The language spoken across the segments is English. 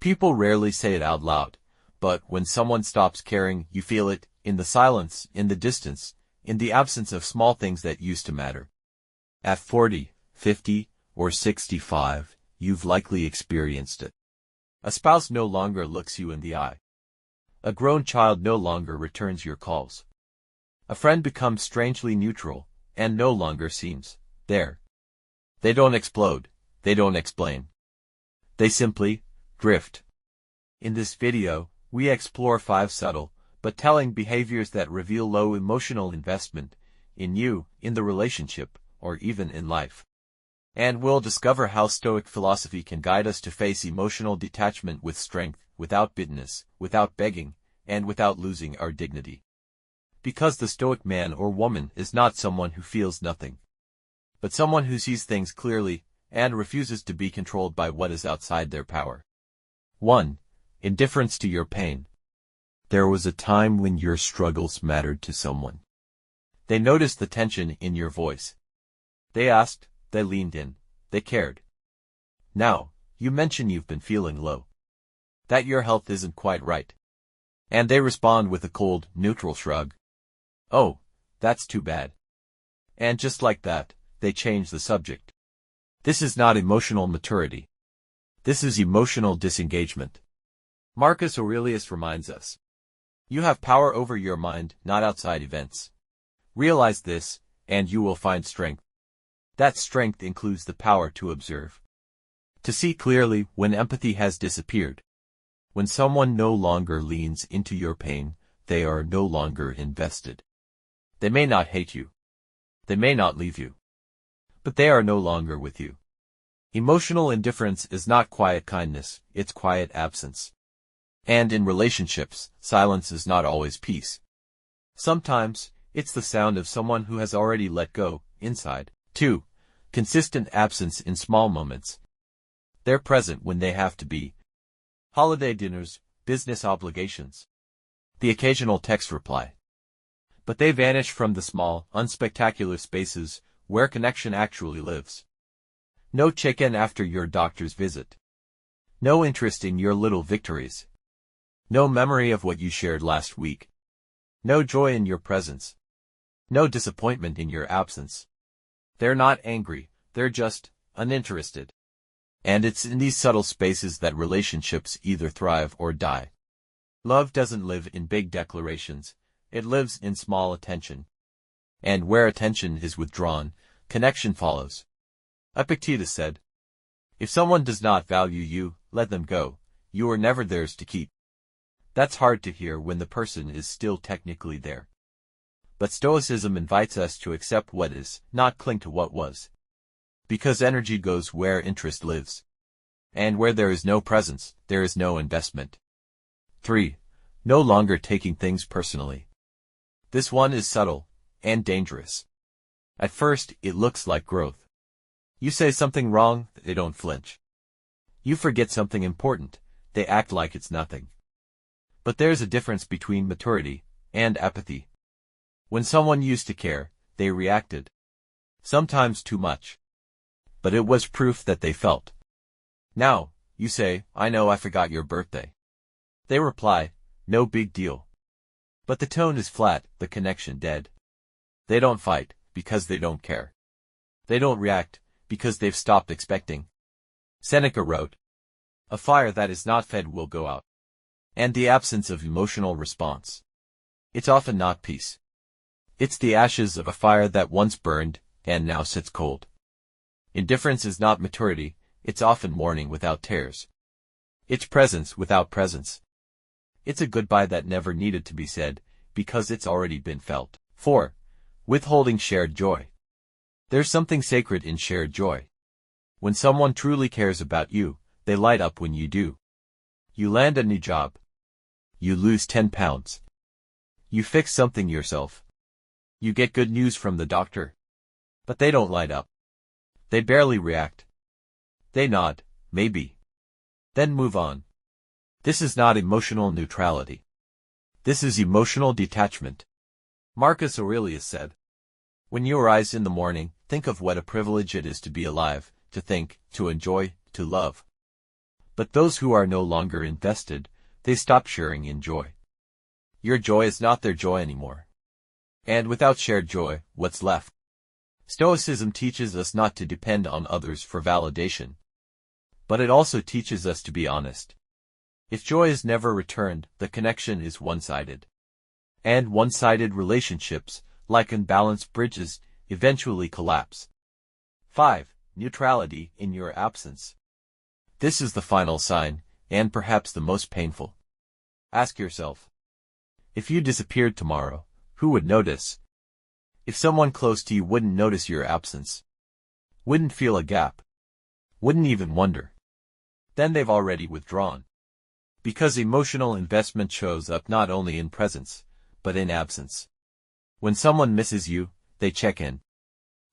People rarely say it out loud, but when someone stops caring, you feel it, in the silence, in the distance, in the absence of small things that used to matter. At 40, 50, or 65, you've likely experienced it. A spouse no longer looks you in the eye. A grown child no longer returns your calls. A friend becomes strangely neutral, and no longer seems there. They don't explode. They don't explain. They simply drift. In this video, we explore 5 subtle, but telling behaviors that reveal low emotional investment in you, in the relationship, or even in life. And we'll discover how Stoic philosophy can guide us to face emotional detachment with strength, without bitterness, without begging, and without losing our dignity. Because the Stoic man or woman is not someone who feels nothing, but someone who sees things clearly and refuses to be controlled by what is outside their power. 1. Indifference to your pain. There was a time when your struggles mattered to someone. They noticed the tension in your voice. They asked, they leaned in, they cared. Now, you mention you've been feeling low, that your health isn't quite right. And they respond with a cold, neutral shrug. Oh, that's too bad. And just like that, they change the subject. This is not emotional maturity. This is emotional disengagement. Marcus Aurelius reminds us. You have power over your mind, not outside events. Realize this, and you will find strength. That strength includes the power to observe. To see clearly when empathy has disappeared. When someone no longer leans into your pain, they are no longer invested. They may not hate you. They may not leave you. But they are no longer with you. Emotional indifference is not quiet kindness, it's quiet absence. And in relationships, silence is not always peace. Sometimes, it's the sound of someone who has already let go, inside. 2. Consistent absence in small moments. They're present when they have to be. Holiday dinners, business obligations. The occasional text reply. But they vanish from the small, unspectacular spaces where connection actually lives. No check-in after your doctor's visit. No interest in your little victories. No memory of what you shared last week. No joy in your presence. No disappointment in your absence. They're not angry, they're just uninterested. And it's in these subtle spaces that relationships either thrive or die. Love doesn't live in big declarations, it lives in small attention. And where attention is withdrawn, connection follows. Epictetus said, if someone does not value you, let them go, you are never theirs to keep. That's hard to hear when the person is still technically there. But Stoicism invites us to accept what is, not cling to what was. Because energy goes where interest lives. And where there is no presence, there is no investment. 3. No longer taking things personally. This one is subtle and dangerous. At first, it looks like growth. You say something wrong, they don't flinch. You forget something important, they act like it's nothing. But there's a difference between maturity and apathy. When someone used to care, they reacted. Sometimes too much. But it was proof that they felt. Now, you say, I know I forgot your birthday. They reply, no big deal. But the tone is flat, the connection dead. They don't fight, because they don't care. They don't react, because they've stopped expecting. Seneca wrote, a fire that is not fed will go out. And the absence of emotional response. It's often not peace. It's the ashes of a fire that once burned, and now sits cold. Indifference is not maturity, it's often mourning without tears. It's presence without presence. It's a goodbye that never needed to be said, because it's already been felt. 4. Withholding shared joy. There's something sacred in shared joy. When someone truly cares about you, they light up when you do. You land a new job. You lose 10 pounds. You fix something yourself. You get good news from the doctor. But they don't light up. They barely react. They nod, maybe. Then move on. This is not emotional neutrality. This is emotional detachment. Marcus Aurelius said, when you rise in the morning, think of what a privilege it is to be alive, to think, to enjoy, to love. But those who are no longer invested, they stop sharing in joy. Your joy is not their joy anymore. And without shared joy, what's left? Stoicism teaches us not to depend on others for validation. But it also teaches us to be honest. If joy is never returned, the connection is one-sided. And one-sided relationships, like unbalanced bridges, eventually collapse. 5. Neutrality in your absence. This is the final sign, and perhaps the most painful. Ask yourself, if you disappeared tomorrow, who would notice? If someone close to you wouldn't notice your absence, wouldn't feel a gap, wouldn't even wonder, then they've already withdrawn. Because emotional investment shows up not only in presence, but in absence. When someone misses you, they check in.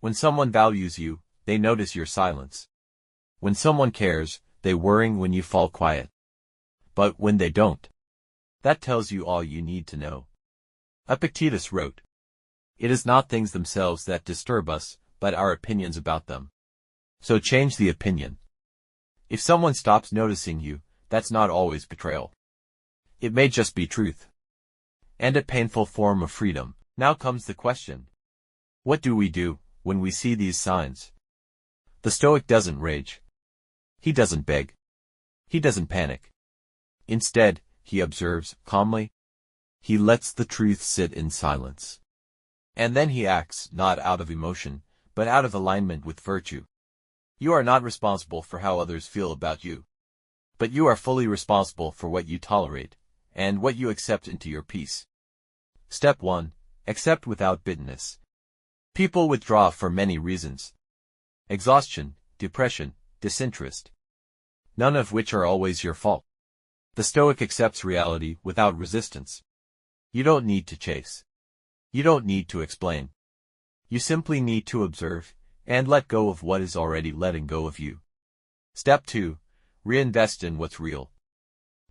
When someone values you, they notice your silence. When someone cares, they worry when you fall quiet. But when they don't, that tells you all you need to know. Epictetus wrote, "It is not things themselves that disturb us, but our opinions about them." So change the opinion. If someone stops noticing you, that's not always betrayal. It may just be truth. And a painful form of freedom. Now comes the question. What do we do when we see these signs? The Stoic doesn't rage. He doesn't beg. He doesn't panic. Instead, he observes calmly. He lets the truth sit in silence. And then he acts not out of emotion, but out of alignment with virtue. You are not responsible for how others feel about you. But you are fully responsible for what you tolerate, and what you accept into your peace. Step 1. Accept without bitterness. People withdraw for many reasons. Exhaustion, depression, disinterest. None of which are always your fault. The Stoic accepts reality without resistance. You don't need to chase. You don't need to explain. You simply need to observe, and let go of what is already letting go of you. Step 2. Reinvest in what's real.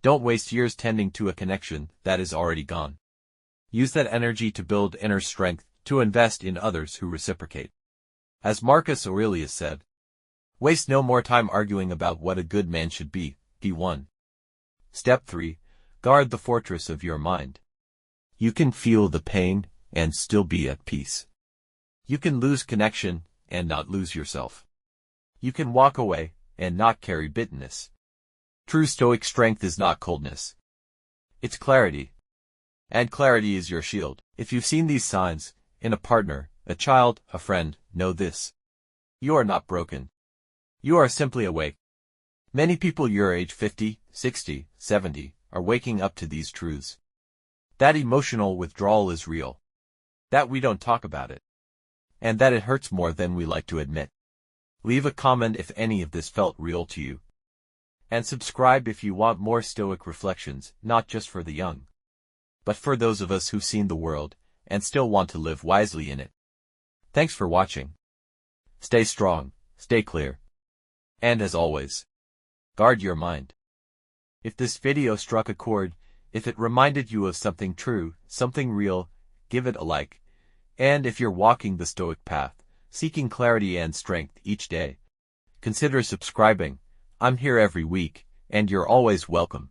Don't waste years tending to a connection that is already gone. Use that energy to build inner strength, to invest in others who reciprocate. As Marcus Aurelius said, waste no more time arguing about what a good man should be one. Step 3. Guard the fortress of your mind. You can feel the pain and still be at peace. You can lose connection and not lose yourself. You can walk away and not carry bitterness. True Stoic strength is not coldness. It's clarity. And clarity is your shield. If you've seen these signs, in a partner, a child, a friend, know this. You are not broken. You are simply awake. Many people your age 50, 60, 70, are waking up to these truths. That emotional withdrawal is real. That we don't talk about it. And that it hurts more than we like to admit. Leave a comment if any of this felt real to you. And subscribe if you want more Stoic reflections, not just for the young, but for those of us who've seen the world, and still want to live wisely in it. Thanks for watching. Stay strong, stay clear. And as always, guard your mind. If this video struck a chord, if it reminded you of something true, something real, give it a like. And if you're walking the Stoic path, seeking clarity and strength each day, consider subscribing. I'm here every week, and you're always welcome.